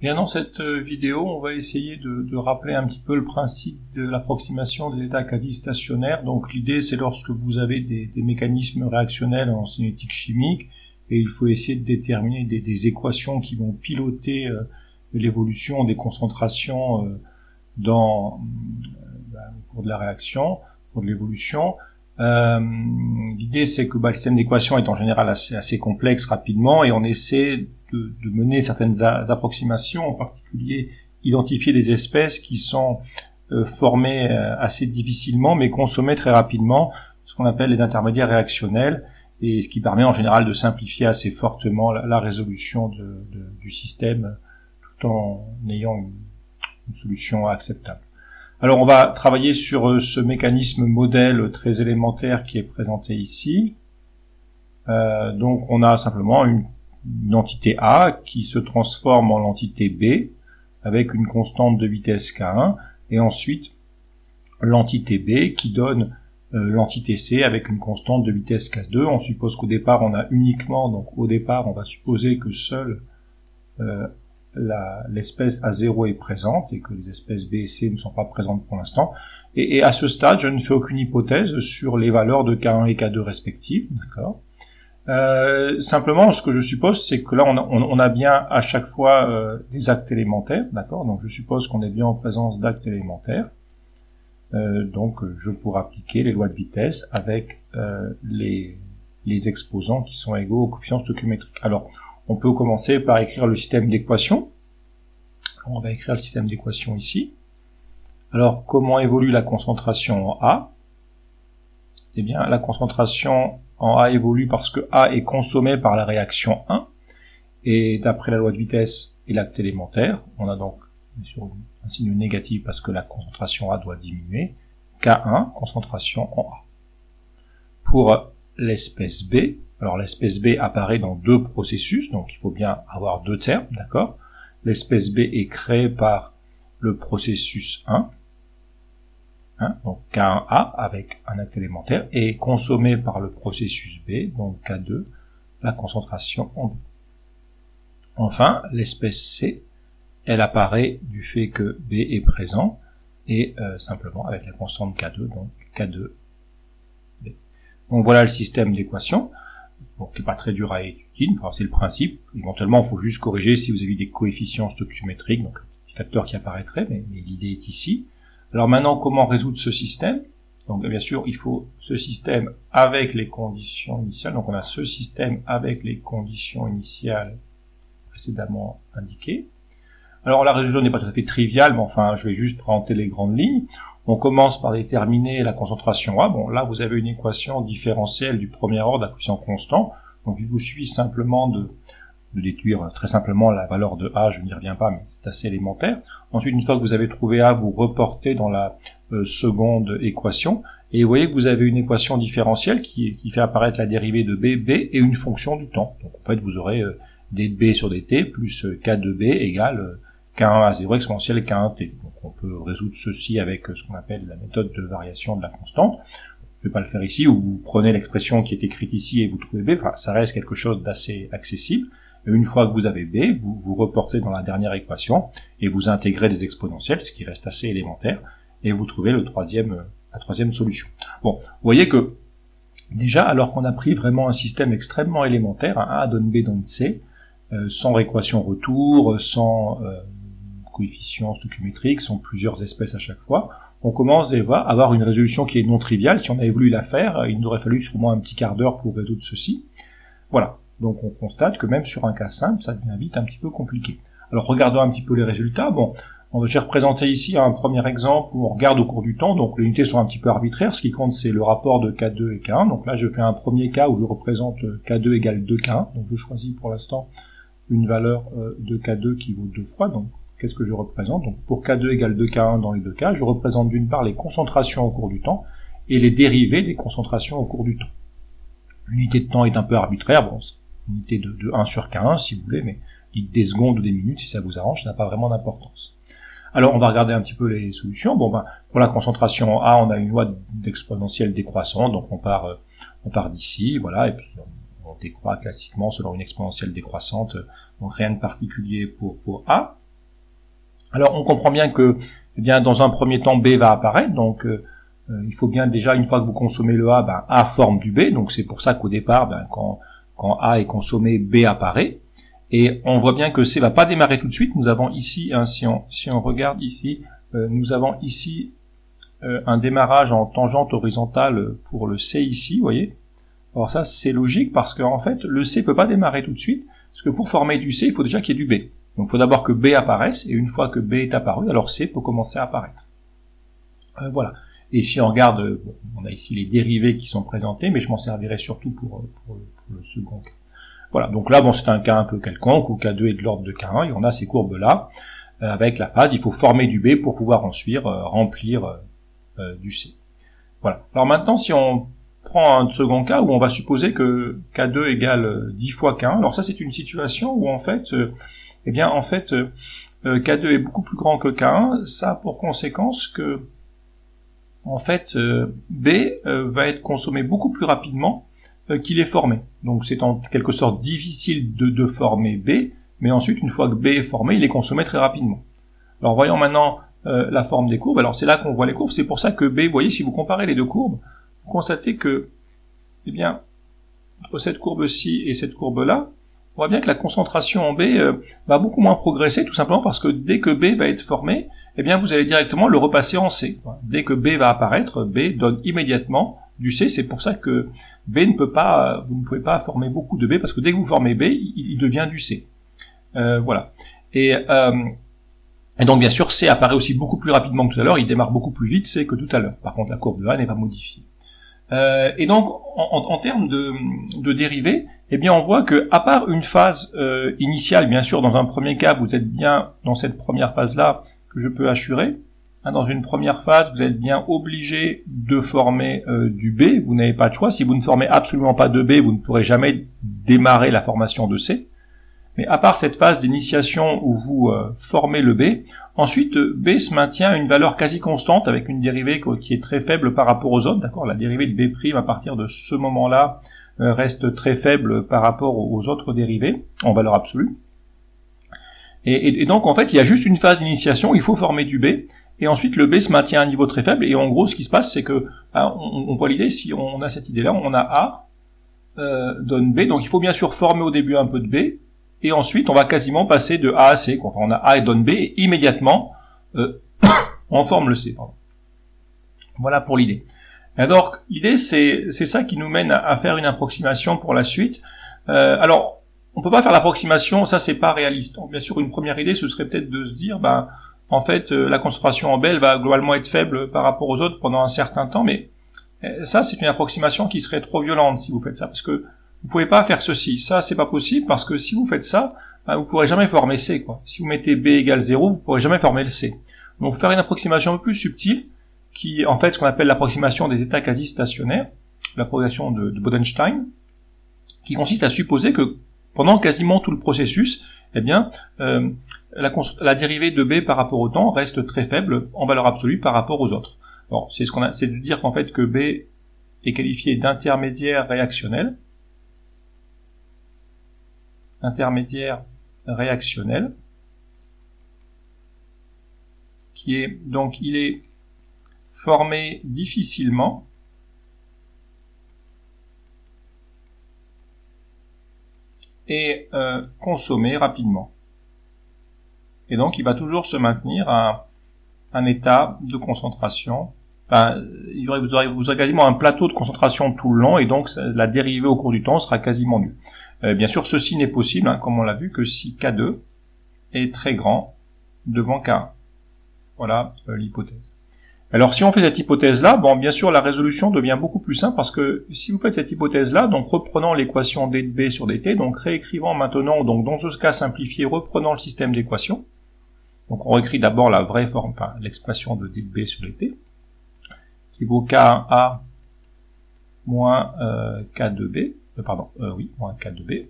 Bien, dans cette vidéo, on va essayer de rappeler un petit peu le principe de l'approximation des états quasi-stationnaires. Donc l'idée, c'est lorsque vous avez des mécanismes réactionnels en cinétique chimique, et il faut essayer de déterminer des équations qui vont piloter l'évolution des concentrations au cours de la réaction, au cours de l'évolution. L'idée, c'est que le système d'équations est en général assez complexe rapidement, et on essaie de mener certaines approximations, en particulier identifier des espèces qui sont formées assez difficilement mais consommées très rapidement, ce qu'on appelle les intermédiaires réactionnels, et ce qui permet en général de simplifier assez fortement la résolution du système tout en ayant une solution acceptable. Alors on va travailler sur ce mécanisme modèle très élémentaire qui est présenté ici. Donc on a simplement une entité A qui se transforme en l'entité B avec une constante de vitesse K1, et ensuite l'entité B qui donne l'entité C avec une constante de vitesse K2. On suppose qu'au départ on a uniquement, donc au départ on va supposer que seule l'espèce A0 est présente et que les espèces B et C ne sont pas présentes pour l'instant. Et à ce stade, je ne fais aucune hypothèse sur les valeurs de K1 et K2 respectives, d'accord. Simplement, ce que je suppose, c'est que là, on a bien à chaque fois des actes élémentaires, d'accord. Donc, je suppose qu'on est bien en présence d'actes élémentaires. Donc, je pourrais appliquer les lois de vitesse avec les exposants qui sont égaux au coefficient stoichiométrique. Alors, on peut commencer par écrire le système d'équations. On va écrire le système d'équations ici. Alors, comment évolue la concentration en A? Eh bien, la concentration en A évolue parce que A est consommé par la réaction 1. Et d'après la loi de vitesse et l'acte élémentaire, on a donc bien sûr un signe négatif parce que la concentration A doit diminuer. K1, concentration en A. Pour l'espèce B, alors l'espèce B apparaît dans deux processus, donc il faut bien avoir deux termes, d'accord. L'espèce B est créée par le processus 1, donc K1A avec un acte élémentaire, et est consommée par le processus B, donc K2, la concentration en B. Enfin, l'espèce C, elle apparaît du fait que B est présent, et simplement avec la constante K2, donc K2B. Donc voilà le système d'équations. Donc, qui n'est pas très dur à étudier, enfin, c'est le principe. Éventuellement, il faut juste corriger si vous avez des coefficients stoichiométriques, donc des facteurs qui apparaîtraient, mais l'idée est ici. Alors maintenant, comment résoudre ce système? Donc bien sûr, il faut ce système avec les conditions initiales. Donc on a ce système avec les conditions initiales précédemment indiquées. Alors la résolution n'est pas tout à fait triviale, mais enfin, je vais juste présenter les grandes lignes. On commence par déterminer la concentration A. Bon, là, vous avez une équation différentielle du premier ordre à coefficient constant. Donc, il vous suffit simplement de déduire très simplement la valeur de A. Je n'y reviens pas, mais c'est assez élémentaire. Ensuite, une fois que vous avez trouvé A, vous reportez dans la seconde équation. Et vous voyez que vous avez une équation différentielle qui fait apparaître la dérivée de B et une fonction du temps. Donc, en fait, vous aurez d de B sur dt plus K de B égale K1 à 0 exponentielle K1t. Donc on peut résoudre ceci avec ce qu'on appelle la méthode de variation de la constante. Je ne vais pas le faire ici, où vous prenez l'expression qui est écrite ici et vous trouvez B. Enfin, ça reste quelque chose d'assez accessible. Et une fois que vous avez B, vous reportez dans la dernière équation et vous intégrez des exponentielles, ce qui reste assez élémentaire, et vous trouvez la troisième solution. Bon, vous voyez que déjà, alors qu'on a pris vraiment un système extrêmement élémentaire, A donne B donne C, sans équation retour, sans coefficients stoichiométriques, sont plusieurs espèces à chaque fois, on commence déjà à avoir une résolution qui est non triviale. Si on avait voulu la faire, il nous aurait fallu sûrement un petit quart d'heure pour résoudre ceci. Voilà, donc on constate que même sur un cas simple, ça devient vite un petit peu compliqué. Alors regardons un petit peu les résultats. Bon, j'ai représenté ici un premier exemple où on regarde au cours du temps, donc les unités sont un petit peu arbitraires, ce qui compte c'est le rapport de K2 et K1, donc là je fais un premier cas où je représente K2 égale 2K1, donc je choisis pour l'instant une valeur de K2 qui vaut 2 fois, donc qu'est-ce que je représente? Donc pour K2 égale 2K1 dans les deux cas, je représente d'une part les concentrations au cours du temps et les dérivées des concentrations au cours du temps. L'unité de temps est un peu arbitraire, bon, c'est une unité de 1 sur K1 si vous voulez, mais des secondes ou des minutes si ça vous arrange, ça n'a pas vraiment d'importance. Alors on va regarder un petit peu les solutions. Bon ben pour la concentration A, on a une loi d'exponentielle décroissante, donc on part d'ici, voilà, et puis on décroît classiquement selon une exponentielle décroissante, donc rien de particulier pour A. Alors on comprend bien que, eh bien, dans un premier temps, B va apparaître, donc il faut bien déjà, une fois que vous consommez le A, ben, A forme du B, donc c'est pour ça qu'au départ, ben, quand A est consommé, B apparaît. Et on voit bien que C va pas démarrer tout de suite. Nous avons ici, hein, si on regarde ici, nous avons ici un démarrage en tangente horizontale pour le C ici, vous voyez. Alors ça, c'est logique parce qu'en fait, le C peut pas démarrer tout de suite, parce que pour former du C, il faut déjà qu'il y ait du B. Donc il faut d'abord que B apparaisse, et une fois que B est apparu, alors C peut commencer à apparaître. Voilà. Et si on regarde, bon, on a ici les dérivés qui sont présentés, mais je m'en servirai surtout pour le second cas. Voilà, donc là, bon, c'est un cas un peu quelconque, où K2 est de l'ordre de K1, et on a ces courbes-là, avec la phase, il faut former du B pour pouvoir ensuite remplir du C. Voilà. Alors maintenant, si on prend un second cas, où on va supposer que K2 égale 10 fois K1, alors ça, c'est une situation où, en fait, eh bien, en fait, K2 est beaucoup plus grand que K1, ça a pour conséquence que, en fait, B va être consommé beaucoup plus rapidement qu'il est formé. Donc c'est en quelque sorte difficile de former B, mais ensuite, une fois que B est formé, il est consommé très rapidement. Alors voyons maintenant la forme des courbes. Alors c'est là qu'on voit les courbes, c'est pour ça que B, vous voyez, si vous comparez les deux courbes, vous constatez que, eh bien, entre cette courbe-ci et cette courbe-là, on voit bien que la concentration en B va beaucoup moins progresser, tout simplement parce que dès que B va être formé, eh bien vous allez directement le repasser en C. Dès que B va apparaître, B donne immédiatement du C, c'est pour ça que B ne peut pas, vous ne pouvez pas former beaucoup de B, parce que dès que vous formez B, il devient du C. Voilà. Et donc bien sûr, C apparaît aussi beaucoup plus rapidement que tout à l'heure, il démarre beaucoup plus vite C que tout à l'heure. Par contre, la courbe de A n'est pas modifiée. Et donc, en termes de dérivés, eh bien, on voit que, à part une phase initiale, bien sûr, dans un premier cas, vous êtes bien dans cette première phase-là que je peux assurer. Hein, dans une première phase, vous êtes bien obligé de former du B. Vous n'avez pas de choix. Si vous ne formez absolument pas de B, vous ne pourrez jamais démarrer la formation de C. Mais à part cette phase d'initiation où vous formez le B, ensuite B se maintient à une valeur quasi constante avec une dérivée qui est très faible par rapport aux autres. D'accord, la dérivée de B' à partir de ce moment-là reste très faible par rapport aux autres dérivés en valeur absolue. Et donc en fait, il y a juste une phase d'initiation, il faut former du B, et ensuite le B se maintient à un niveau très faible. Et en gros, ce qui se passe, c'est que on voit l'idée, si on a cette idée-là, on a A donne B, donc il faut bien sûr former au début un peu de B. Et ensuite, on va quasiment passer de A à C. Enfin, on a A et donne B, et immédiatement, on forme le C. Pardon. Voilà pour l'idée. Alors, l'idée, c'est ça qui nous mène à faire une approximation pour la suite. Alors, on peut pas faire l'approximation, ça c'est pas réaliste. Donc, bien sûr, une première idée, ce serait peut-être de se dire, ben, en fait, la concentration en B, elle va globalement être faible par rapport aux autres pendant un certain temps, mais ça, c'est une approximation qui serait trop violente si vous faites ça, parce que vous pouvez pas faire ceci. Ça, c'est pas possible parce que si vous faites ça, vous pourrez jamais former C, quoi. Si vous mettez B égale 0, vous pourrez jamais former le C. Donc, faire une approximation un peu plus subtile, qui est en fait ce qu'on appelle l'approximation des états quasi stationnaires, l'approximation de Bodenstein, qui consiste à supposer que pendant quasiment tout le processus, eh bien, la dérivée de B par rapport au temps reste très faible en valeur absolue par rapport aux autres. Alors, c'est de dire qu'en fait que B est qualifié d'intermédiaire réactionnel. Qui est, donc, il est formé difficilement et consommé rapidement. Et donc, il va toujours se maintenir à un état de concentration. Enfin, vous aurez quasiment un plateau de concentration tout le long, et donc la dérivée au cours du temps sera quasiment nulle. Bien sûr, ceci n'est possible, hein, comme on l'a vu, que si K2 est très grand devant K1. Voilà l'hypothèse. Alors, si on fait cette hypothèse-là, bon, bien sûr, la résolution devient beaucoup plus simple, parce que si vous faites cette hypothèse-là, donc reprenant l'équation d de B sur dt, donc réécrivant maintenant, donc dans ce cas simplifié, reprenant le système d'équations, donc on réécrit d'abord la vraie forme, enfin, l'expression de d de B sur dt, qui vaut K1A moins K2B, moins K2B.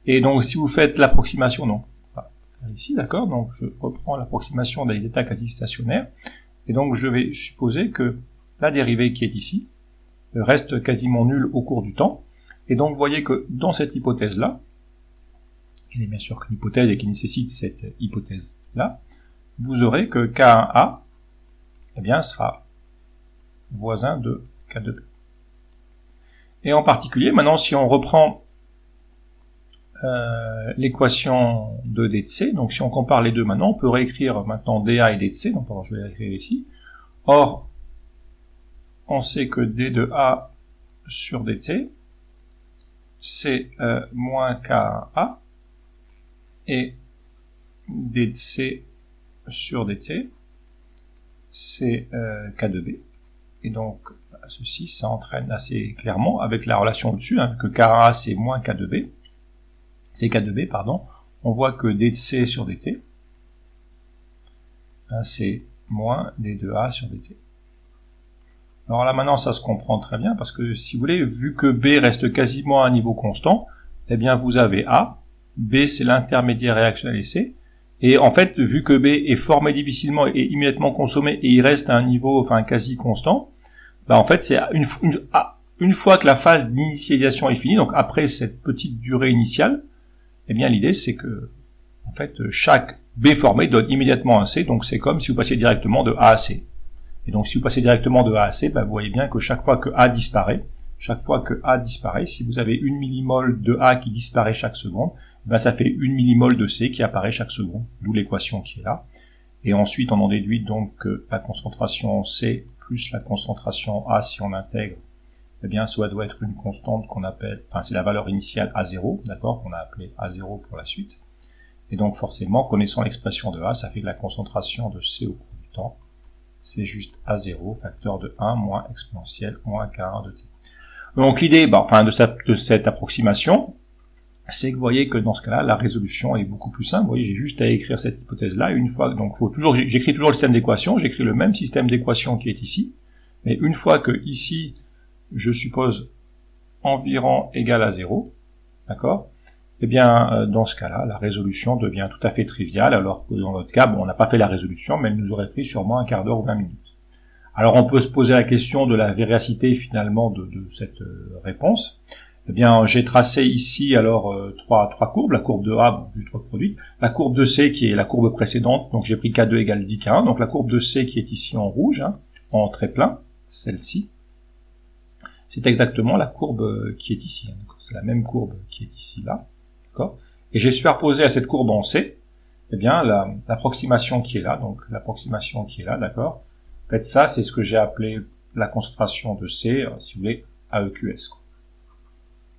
Et donc, si vous faites l'approximation, donc, ici, d'accord, donc je reprends l'approximation des états quasi stationnaires, et donc je vais supposer que la dérivée qui est ici reste quasiment nulle au cours du temps, et donc vous voyez que dans cette hypothèse-là, qui n'est bien sûr qu'une hypothèse et qui nécessite cette hypothèse-là, vous aurez que K1A, eh bien, sera voisin de K2B. Et en particulier, maintenant, si on reprend l'équation de D de C, donc si on compare les deux maintenant, on peut réécrire maintenant DA et D de C, donc je vais l'écrire ici. Or, on sait que D de A sur dt, c'est moins K1A, et D de C sur dt, c'est K2B. Et donc, ceci, ça entraîne assez clairement, avec la relation au-dessus, hein, que K1A c'est moins K2B, c'est K2B, pardon, on voit que D de C sur dt, hein, c'est moins D de A sur dt. Alors là, maintenant, ça se comprend très bien, parce que, si vous voulez, vu que B reste quasiment à un niveau constant, eh bien, vous avez A, B, c'est l'intermédiaire réactionnel C, et en fait, vu que B est formé difficilement et immédiatement consommé, et il reste à un niveau, enfin, quasi constant, bah, en fait, c'est une fois que la phase d'initialisation est finie, donc après cette petite durée initiale, eh bien, l'idée, c'est que, en fait, chaque B formé donne immédiatement un C, donc c'est comme si vous passiez directement de A à C. Et donc, si vous passez directement de A à C, bah, vous voyez bien que chaque fois que A disparaît, si vous avez 1 millimole de A qui disparaît chaque seconde, bah, ça fait 1 millimole de C qui apparaît chaque seconde, d'où l'équation qui est là. Et ensuite, on en déduit donc que la concentration C plus la concentration A, si on intègre, eh bien, ça doit être une constante qu'on appelle, enfin, c'est la valeur initiale A0, d'accord, qu'on a appelé A0 pour la suite. Et donc, forcément, connaissant l'expression de A, ça fait que la concentration de C au cours du temps, c'est juste A0, facteur de 1 moins exponentielle moins K1 de T. Donc l'idée de cette approximation, c'est que vous voyez que dans ce cas-là, la résolution est beaucoup plus simple. Vous voyez, j'ai juste à écrire cette hypothèse-là. Une fois, donc j'écris toujours le système d'équations, j'écris le même système d'équations qui est ici. Mais une fois que ici, je suppose environ égal à 0, d'accord? Eh bien, dans ce cas-là, la résolution devient tout à fait triviale, alors que dans notre cas, bon, on n'a pas fait la résolution, mais elle nous aurait pris sûrement un quart d'heure ou 20 minutes. Alors, on peut se poser la question de la véracité, finalement, de cette réponse. Eh bien, j'ai tracé ici, alors, trois courbes. La courbe de A, bon, juste reproduite. La courbe de C, qui est la courbe précédente, donc j'ai pris K2 égale 10 K1. Donc, la courbe de C, qui est ici en rouge, hein, en trait plein, celle-ci, c'est exactement la courbe qui est ici. Hein. C'est la même courbe qui est ici, là. Et j'ai superposé à cette courbe en C, eh bien, l'approximation qui est là, donc l'approximation qui est là, d'accord. En fait, ça, c'est ce que j'ai appelé la concentration de C, si vous voulez, AEQS.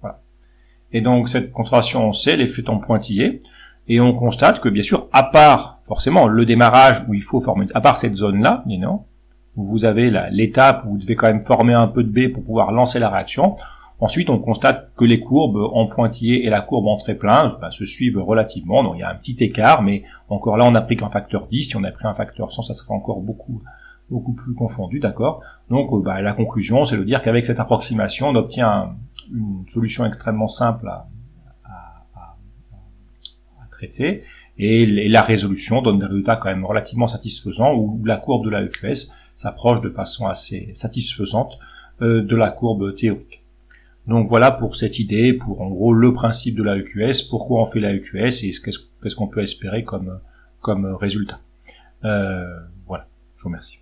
Voilà. Et donc, cette concentration en C, elle est faite en pointillé, et on constate que, bien sûr, à part, forcément, le démarrage où il faut former, à part cette zone-là, où vous avez l'étape où vous devez quand même former un peu de B pour pouvoir lancer la réaction. Ensuite, on constate que les courbes en pointillé et la courbe en trait plein se suivent relativement. Donc, il y a un petit écart, mais encore là, on n'a pris qu'un facteur 10. Si on a pris un facteur 100, ça serait encore beaucoup plus confondu, d'accord? Donc, la conclusion, c'est de dire qu'avec cette approximation, on obtient une solution extrêmement simple à traiter. Et la résolution donne des résultats quand même relativement satisfaisants, où la courbe de l'AEQS s'approche de façon assez satisfaisante de la courbe théorique. Donc voilà pour cette idée, pour en gros le principe de l'AEQS, pourquoi on fait l'AEQS et qu'est-ce qu'on peut espérer comme résultat. Voilà, je vous remercie.